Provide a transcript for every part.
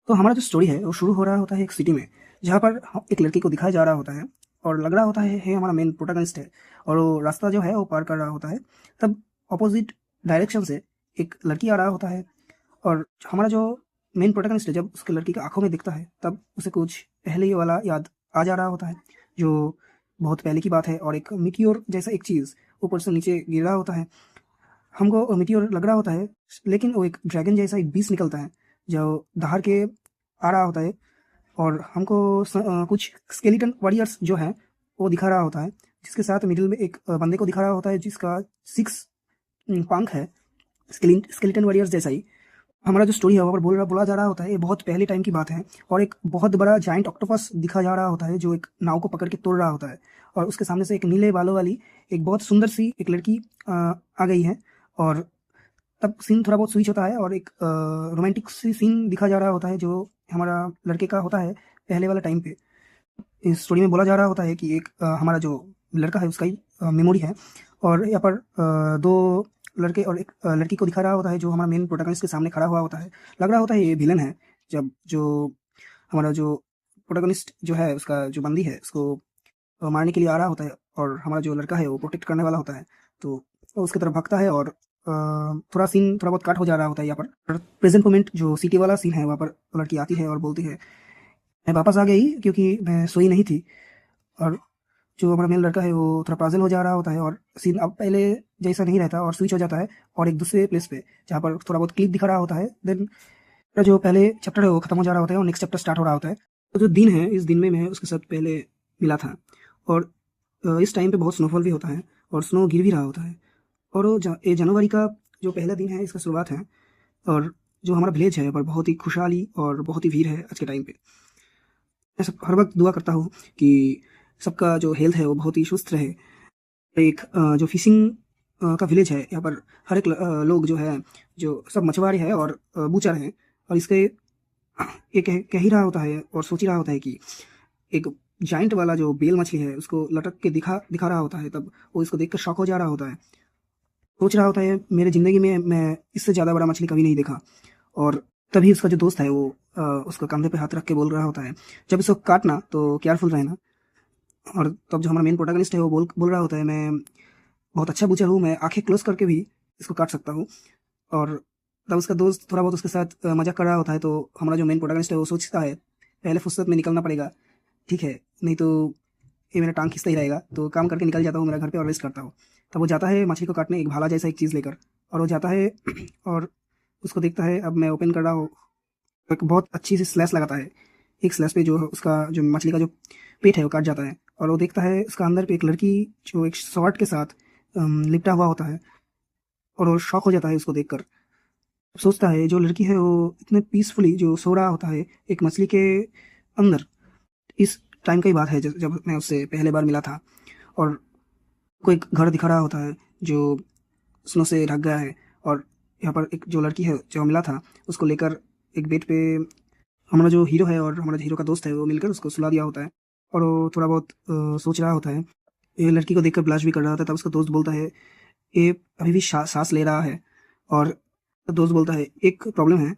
तो हमारा जो स्टोरी है वो शुरू हो रहा होता है एक सिटी में, जहाँ पर एक लड़की को दिखाया जा रहा होता है और लग रहा होता है हमारा मेन प्रोटैगनिस्ट है और वो रास्ता जो है वो पार कर रहा होता है। तब अपोजिट डायरेक्शन से एक लड़की आ रहा होता है और हमारा जो मेन प्रोटैगनिस्ट है जब उसके लड़की की आंखों में दिखता है तब उसे कुछ पहले ही वाला याद आ जा रहा होता है, जो बहुत पहले की बात है। और एक मिट्योर जैसा एक चीज़ ऊपर से नीचे गिर रहा होता है। हमको मिट्योर लग रहा होता है, लेकिन वो एक ड्रैगन जैसा एक बीस्ट निकलता है जो दहाड़ के आ रहा होता है और हमको कुछ स्केलेटन वॉरियर्स जो है वो दिखा रहा होता है, जिसके साथ मिडिल में एक बंदे को दिखा रहा होता है जिसका 6 पंख है, स्केलेटन वॉरियर्स जैसा ही। हमारा जो स्टोरी है वहाँ पर बोला जा रहा होता है ये बहुत पहले टाइम की बात है और एक बहुत बड़ा जाइंट ऑक्टोपस दिखा जा रहा होता है जो एक नाव को पकड़ के तोड़ रहा होता है और उसके सामने से एक नीले बालों वाली एक बहुत सुंदर सी एक लड़की आ गई है। और तब सीन थोड़ा बहुत स्विच होता है और एक रोमांटिक सी सीन दिखा जा रहा होता है जो हमारा लड़के का होता है पहले वाला टाइम पे। इस स्टोरी में बोला जा रहा होता है कि एक हमारा जो लड़का है उसका ही मेमोरी है और यहाँ पर दो लड़के और एक लड़की को दिखा रहा होता है जो हमारा मेन प्रोटैगनिस्ट के सामने खड़ा हुआ होता है। लग रहा होता है ये विलन है, जब जो हमारा जो प्रोटैगनिस्ट जो है उसका जो बंदी है उसको मारने के लिए आ रहा होता है और हमारा जो लड़का है वो प्रोटेक्ट करने वाला होता है। तो वो उसकी तरफ भागता है और थोड़ा सीन थोड़ा बहुत काट हो जा रहा होता है यहाँ पर। प्रेजेंट मोमेंट जो सिटी वाला सीन है वहाँ पर लड़की आती है और बोलती है मैं वापस आ गई क्योंकि मैं सोई नहीं थी। और जो हमारा मेल लड़का है वो थोड़ा पागल हो जा रहा होता है और सीन अब पहले जैसा नहीं रहता और स्विच हो जाता है और एक दूसरे प्लेस पे जहाँ पर थोड़ा बहुत क्लिप दिखा रहा होता है। देन जो पहले चैप्टर है वो खत्म हो जा रहा होता है और नेक्स्ट चैप्टर स्टार्ट हो रहा होता है। तो जो दिन है इस दिन में मैं उसके साथ पहले मिला था और इस टाइम पे बहुत स्नोफॉल भी होता है और स्नो गिर भी रहा होता है। और वो ये जनवरी का जो पहला दिन है इसका शुरुआत है और जो हमारा विलेज है पर बहुत ही खुशहाली और बहुत ही भीड़ है आज के टाइम पे। मैं सब हर वक्त दुआ करता हूँ कि सबका जो हेल्थ है वो बहुत ही सुस्त रहे। एक जो फिशिंग का विलेज है यहाँ पर हर एक लोग जो है जो सब मछुआरे हैं और बूचर हैं और इसके ये कह ही रहा होता है और सोच ही रहा होता है कि एक जाइंट वाला जो बेल मछली है उसको लटक के दिखा दिखा रहा होता है। तब वो इसको देखकर शॉक हो जा रहा होता है, सोच रहा होता है मेरे ज़िंदगी में मैं इससे ज़्यादा बड़ा मछली कभी नहीं देखा। और तभी उसका जो दोस्त है वो उसको कंधे पे हाथ रख के बोल रहा होता है जब इसको काटना तो केयरफुल रहना। और तब जो हमारा मेन प्रोटैगनिस्ट है वो बोल रहा होता है मैं बहुत अच्छा बूचर हूँ, मैं आंखें क्लोज करके भी इसको काट सकता हूँ। और तब उसका दोस्त थोड़ा बहुत उसके साथ मजाक कर रहा होता है। तो हमारा जो मेन प्रोटैगनिस्ट है वो सोचता है पहले फुर्सत में निकलना पड़ेगा, ठीक है, नहीं तो ये मेरा टांग खींचता ही रहेगा। तो काम करके निकल जाता हूँ मेरा घर पे और रेस्ट करता हूँ। तब वो जाता है मछली को काटने एक भाला जैसा एक चीज़ लेकर और वो जाता है और उसको देखता है अब मैं ओपन कर रहा हूँ। एक बहुत अच्छी सी स्लैश लगाता है, एक स्लैश पे जो उसका जो मछली का जो पेट है वो काट जाता है और वो देखता है उसका अंदर पे एक लड़की जो एक शॉर्ट के साथ लिपटा हुआ होता है और वो शॉक हो जाता है उसको देखकर। सोचता है जो लड़की है वो इतने पीसफुली जो सो रहा होता है एक मछली के अंदर। इस टाइम का ही बात है जब मैं उससे पहले बार मिला था और कोई घर दिखा रहा होता है जो स्नो से ढक गया है। और यहाँ पर एक जो लड़की है जो मिला था उसको लेकर एक बेड पे हमारा जो हीरो है और हमारा हीरो का दोस्त है वो मिलकर उसको सुला दिया होता है। और वो थोड़ा बहुत सोच रहा होता है, ये लड़की को देखकर ब्लश भी कर रहा होता है। तब उसका दोस्त बोलता है ये अभी भी सांस ले रहा है। और दोस्त बोलता है एक प्रॉब्लम है,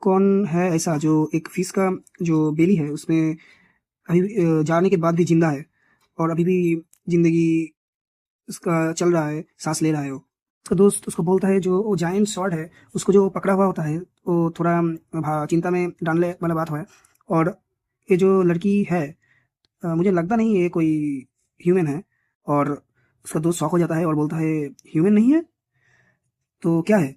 कौन है ऐसा जो एक फिश का जो बेली है उसमें अभी जाने के बाद भी जिंदा है और अभी भी जिंदगी उसका चल रहा है, सांस ले रहा है वो। उसका दोस्त उसको बोलता है जो वो जायंट स्वॉर्ड है उसको जो पकड़ा हुआ होता है वो थोड़ा चिंता में डालने वाला बात है। और ये जो लड़की है मुझे लगता नहीं ये कोई ह्यूमन है। और उसका दोस्त शॉक हो जाता है और बोलता है ह्यूमन नहीं है तो क्या है।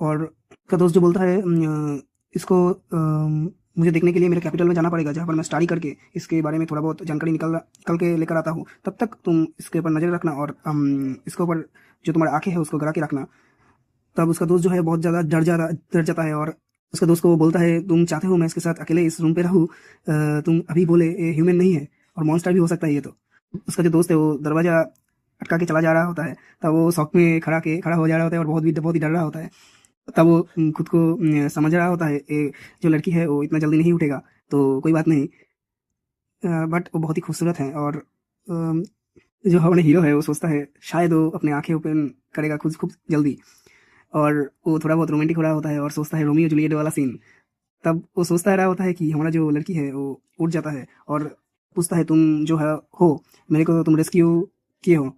और उसका दोस्त जो बोलता है इसको मुझे देखने के लिए मेरे कैपिटल में जाना पड़ेगा जहाँ पर मैं स्टडी करके इसके बारे में थोड़ा बहुत जानकारी निकल के लेकर आता हूँ। तब तक तुम इसके ऊपर नज़र रखना और इसके ऊपर जो तुम्हारी आंखें है उसको गड़ा के रखना। तब उसका दोस्त जो है बहुत ज़्यादा डर जाता है और उसका दोस्त को वो बोलता है तुम चाहते हो मैं इसके साथ अकेले इस रूम पे रहूँ, तुम अभी बोले ये ह्यूमन नहीं है और मॉन्स्टर भी हो सकता है ये तो। उसका जो दोस्त है वो दरवाज़ा अटका के चला जा रहा होता है। तब वो शौक में खड़ा हो जा रहा होता है और बहुत ही डर रहा होता है। तब वो खुद को समझ रहा होता है ये जो लड़की है वो इतना जल्दी नहीं उठेगा तो कोई बात नहीं। बट वो बहुत ही खूबसूरत है और जो हमारे हीरो है वो सोचता है शायद वो अपने आंखें ओपन करेगा खुद खूब जल्दी। और वो थोड़ा बहुत रोमांटिक हो रहा होता है और सोचता है रोमियो जूलियट वाला सीन। तब वो सोचता रहा होता है कि हमारा जो लड़की है वो उठ जाता है और पूछता है तुम जो है हो, मेरे को तुम रेस्क्यू किए हो।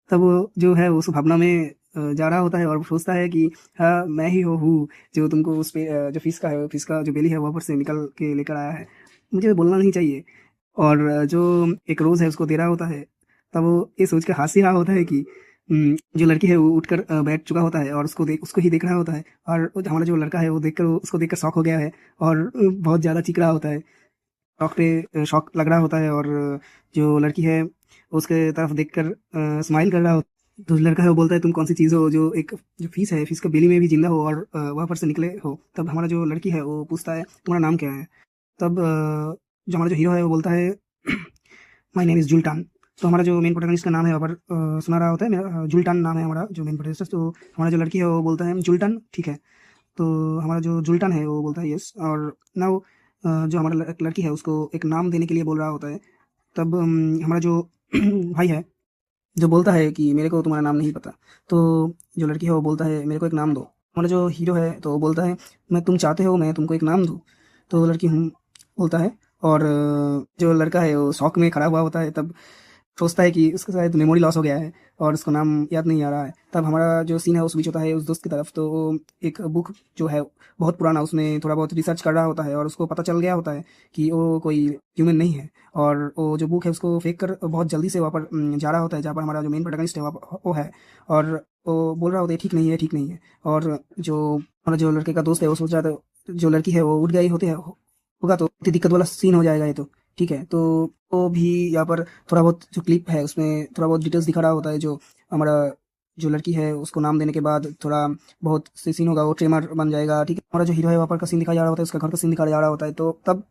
तब वो जो है उस भावना में जा रहा होता है और सोचता है कि हाँ मैं ही हूँ जो तुमको उस पे जो फिश का जो बेली है वहाँ पर से निकल के लेकर आया है, मुझे बोलना नहीं चाहिए। और जो एक रोज़ है उसको दे रहा होता है, तब वो ये सोच कर हँस ही रहा होता है कि जो लड़की है वो उठकर बैठ चुका होता है और उसको ही देख रहा होता है। और हमारा जो लड़का है वो उसको देखकर शॉक हो गया है और बहुत ज़्यादा चीख रहा होता है। शौक लग रहा होता है और जो लड़की है उसके तरफ देखकर स्माइल कर रहा होता है। तो लड़का है वो बोलता है तुम कौन सी चीज़ हो जो जो फिश है, फिश का बेली में भी जिंदा हो और वहाँ पर से निकले हो। तब हमारा जो लड़की है वो पूछता है तुम्हारा नाम क्या है। तब जो हमारा जो हीरो है वो बोलता है माय नेम इज़ जुल्टान। तो हमारा जो मेन प्रोटैगनिस्ट का नाम है वहाँ पर सुना रहा होता है, मेरा जुल्टान नाम है हमारा जो मेन प्रोटैगनिस्ट। तो हमारा जो लड़की है वो बोलता है जुल्टान ठीक है। तो हमारा जो जुल्टन है वो बोलता है यस। और नाउ जो हमारा लड़की है उसको एक नाम देने के लिए बोल रहा होता है। तब हमारा जो भाई है जो बोलता है कि मेरे को तुम्हारा नाम नहीं पता। तो जो लड़की है वो बोलता है मेरे को एक नाम दो। हमारा जो हीरो है तो वो बोलता है मैं तुम चाहते हो मैं तुमको एक नाम दूँ। तो लड़की बोलता है। और जो लड़का है वो शौक में खड़ा हुआ होता है। तब सोचता है कि उसका शायद मेमोरी लॉस हो गया है और उसको नाम याद नहीं आ रहा है। तब हमारा जो सीन है वो स्विच होता है उस दोस्त की तरफ। तो वो एक बुक जो है बहुत पुराना, उसमें थोड़ा बहुत रिसर्च कर रहा होता है और उसको पता चल गया होता है कि वो कोई ह्यूमन नहीं है। और वो जो बुक है उसको फेंक कर बहुत जल्दी से वहाँ पर जा रहा होता है जहाँ पर हमारा जो मेन प्रोटैगनिस्ट है वो है। और वो बोल रहा होता है ठीक नहीं है ठीक नहीं है। और जो हमारा जो लड़के का दोस्त है वो सोच रहा था जो लड़की है वो उठ गई होगा तो इतनी दिक्कत वाला सीन हो जाएगा ये तो ठीक है। तो वो भी यहाँ पर थोड़ा बहुत जो क्लिप है उसमें थोड़ा बहुत डिटेल्स दिखा रहा होता है। जो हमारा जो लड़की है उसको नाम देने के बाद थोड़ा बहुत से सीन होगा, वो ट्रेमर बन जाएगा ठीक है। हमारा जो हीरो है वहाँ पर का सीन दिखाया जा रहा होता है, उसका घर का सीन दिखाया जा रहा होता है। तो तब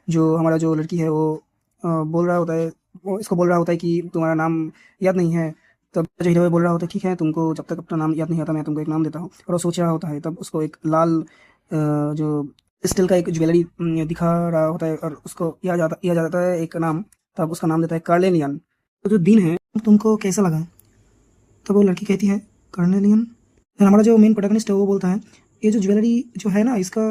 जो हमारा जो लड़की है वो बोल रहा होता है, वो इसको बोल रहा होता है कि तुम्हारा नाम याद नहीं है। तब जो हीरो है बोल रहा होता है ठीक है तुमको जब तक अपना नाम याद नहीं आता मैं तुमको एक नाम देता हूँ। और वो सोच रहा होता है। तब उसको एक लाल जो स्टील का एक ज्वेलरी दिखा रहा होता है और उसको किया जाता है एक नाम। तब उसका नाम देता है कार्लेनियन। तो जो दिन है तुमको कैसा लगा। तब वो लड़की कहती है कार्नेलियन। फिर हमारा जो मेन प्रोटैगनिस्ट है वो बोलता है ये जो ज्वेलरी जो है ना इसका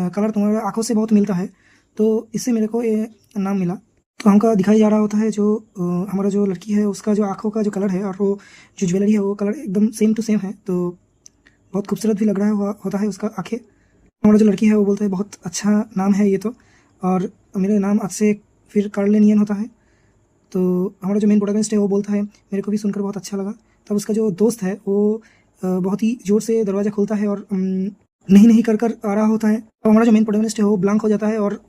कलर तुम्हारे आंखों से बहुत मिलता है तो इससे मेरे को ये नाम मिला। तो हमका दिखाई जा रहा होता है जो हमारा जो लड़की है उसका जो आंखों का जो कलर है और वो जो ज्वेलरी है वो कलर एकदम सेम टू सेम है। तो बहुत खूबसूरत भी लग रहा होता है उसका आंखें। हमारा जो लड़की है वो बोलता है बहुत अच्छा नाम है ये तो, और मेरा नाम आज से फिर कार्लेनियन होता है। तो हमारा जो मेन प्रोटैगनिस्ट है वो बोलता है मेरे को भी सुनकर बहुत अच्छा लगा। तब उसका जो दोस्त है वो बहुत ही ज़ोर से दरवाज़ा खोलता है और नहीं नहीं कर कर आ रहा होता है। तो हमारा जो मेन प्रोटैगनिस्ट है वो ब्लैंक हो जाता है और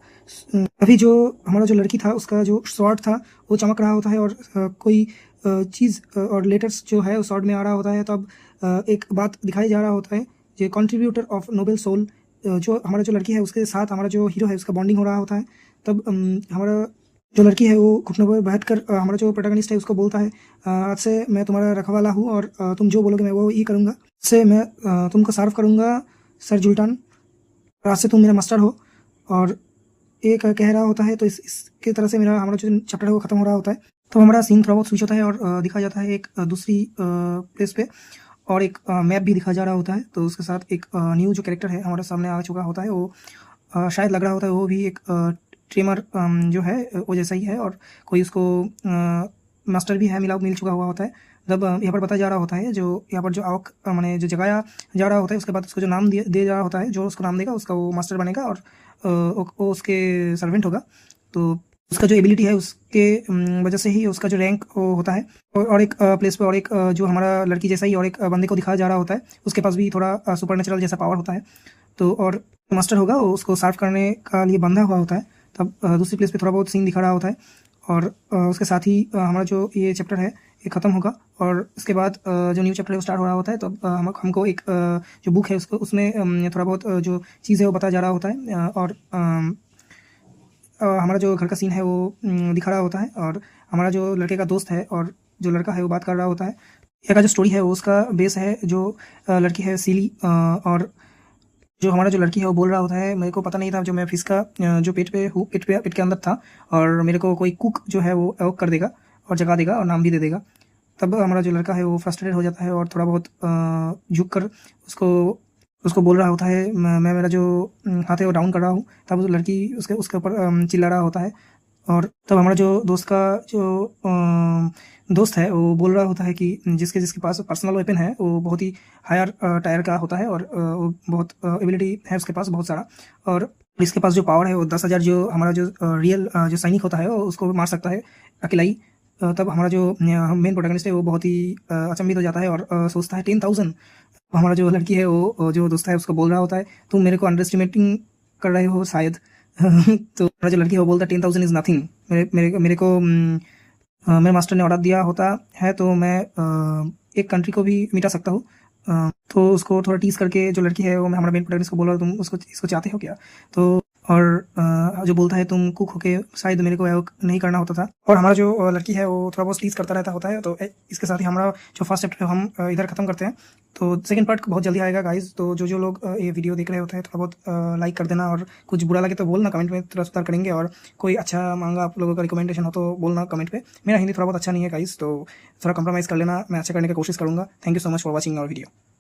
अभी जो हमारा जो लड़की था उसका जो शॉर्ट था वो चमक रहा होता है और कोई चीज़ और लेटर्स जो है उस शॉर्ट में आ रहा होता है। तब एक बात दिखाई जा रहा होता है जो कंट्रीब्यूटर ऑफ नोबेल सोल जो हमारा जो लड़की है उसके साथ हमारा जो हीरो है उसका बॉन्डिंग हो रहा होता है। तब हमारा जो लड़की है वो घुटनों पर बैठकर हमारा जो प्रोटैगनिस्ट है उसको बोलता है आज से मैं तुम्हारा रखवाला हूँ और तुम जो बोलोगे मैं वो ही करूँगा। से मैं तुमको सर्व करूँगा सर जुल्टान, आज से तुम मेरा मास्टर हो। और एक कह रहा होता है। तो इसके तरह से मेरा हमारा जो चैप्टर है वो खत्म हो रहा होता है। तो हमारा सीन थोड़ा बहुत स्विच होता है और दिखाया जाता है एक दूसरी प्लेस पे और एक मैप भी दिखाया जा रहा होता है। तो उसके साथ एक न्यू जो कैरेक्टर है हमारे सामने आ चुका होता है वो शायद लग रहा होता है वो भी एक ट्रेमर जो है वो जैसा ही है और कोई उसको मास्टर भी है मिल चुका हुआ होता है। जब यहाँ पर बताया जा रहा होता है जो यहाँ पर जो आवक मैंने जो जगाया जा रहा होता है उसके बाद उसको जो नाम दे जा रहा होता है जो उसको नाम देगा उसका वो मास्टर बनेगा और वो उसके सर्वेंट होगा। तो उसका जो एबिलिटी है उसके वजह से ही उसका जो रैंक होता है। और एक प्लेस पे और एक जो हमारा लड़की जैसा ही और एक बंदे को दिखाया जा रहा होता है उसके पास भी थोड़ा सुपर नेचुरल जैसा पावर होता है। तो और मास्टर होगा वो उसको सर्व करने का लिए बंधा हुआ होता है। तब दूसरी प्लेस पे थोड़ा बहुत सीन दिखा रहा होता है और उसके साथ ही हमारा जो ये चैप्टर है ये ख़त्म होगा और उसके बाद जो न्यू चैप्टर है वो स्टार्ट हो रहा होता है। तो हमको एक जो बुक है उसको उसमें थोड़ा बहुत जो चीज़ है वो बताया जा रहा होता है और हमारा जो घर का सीन है वो दिखा रहा होता है और हमारा जो लड़के का दोस्त है और जो लड़का है वो बात कर रहा होता है। यहाँ का जो स्टोरी है वो उसका बेस है जो लड़की है सीली और जो हमारा जो लड़की है वो बोल रहा होता है मेरे को पता नहीं था जो मैं फिश का जो पेट के अंदर था और मेरे को कोई कुक जो है वो अवॉक कर देगा और जगा देगा और नाम भी दे देगा। तब हमारा जो लड़का है वो फ्रस्ट्रेटेड हो जाता है और थोड़ा बहुत झुक कर उसको उसको बोल रहा होता है मैं मेरा जो हाथ है वो डाउन कर रहा हूँ, तब उस लड़की उसके उसके ऊपर चिल्ला रहा होता है। और तब हमारा जो दोस्त का जो दोस्त है वो बोल रहा होता है कि जिसके जिसके पास पर्सनल वेपन है वो बहुत ही हायर टायर का होता है, और वो बहुत एबिलिटी है उसके पास बहुत सारा, और इसके पास जो पावर है वो 10,000 जो हमारा जो रियल जो सैनिक होता है वो उसको मार सकता है अकेला ही। तब हमारा जो मेन प्रोटैगनिस्ट है वो बहुत ही अचंभित हो जाता है और सोचता है 10,000। हमारा जो लड़की है वो जो दोस्त है उसको बोल रहा होता है तुम मेरे को अंडर एस्टिमेटिंग कर रहे हो शायद। तो हमारा जो लड़की है वो बोलता है 10,000 इज नथिंग, मेरे को मेरे मास्टर ने ऑर्डर दिया होता है तो मैं एक कंट्री को भी मिटा सकता हूँ। तो उसको थोड़ा टीज करके जो लड़की है वो मैं हमारा मेन प्रोटैगनिस्ट को बोल रहा हूँ तुम उसको इसको चाहते हो क्या। तो और जो बोलता है तुम कुक होके शायद मेरे को नहीं करना होता था। और हमारा जो लड़की है वो थोड़ा बहुत टीज करता रहता होता है। तो इसके साथ ही हमारा जो फर्स्ट चैप्टर हम इधर खत्म करते हैं। तो सेकंड पार्ट बहुत जल्दी आएगा गाइज। तो जो जो लोग ये वीडियो देख रहे होते हैं थोड़ा बहुत लाइक कर देना, और कुछ बुरा लगे तो बोलना कमेंट में, थोड़ा सुधार करेंगे। और कोई अच्छा मांगा आप लोगों का रिकमेंडेशन हो तो बोलना कमेंट पे। मेरा हिंदी थोड़ा बहुत अच्छा नहीं है गाइज, तो थोड़ा कॉम्प्रोमाइज़ कर लेना, मैं अच्छा करने की कोशिश करूँगा। Thank you so much for watching our video.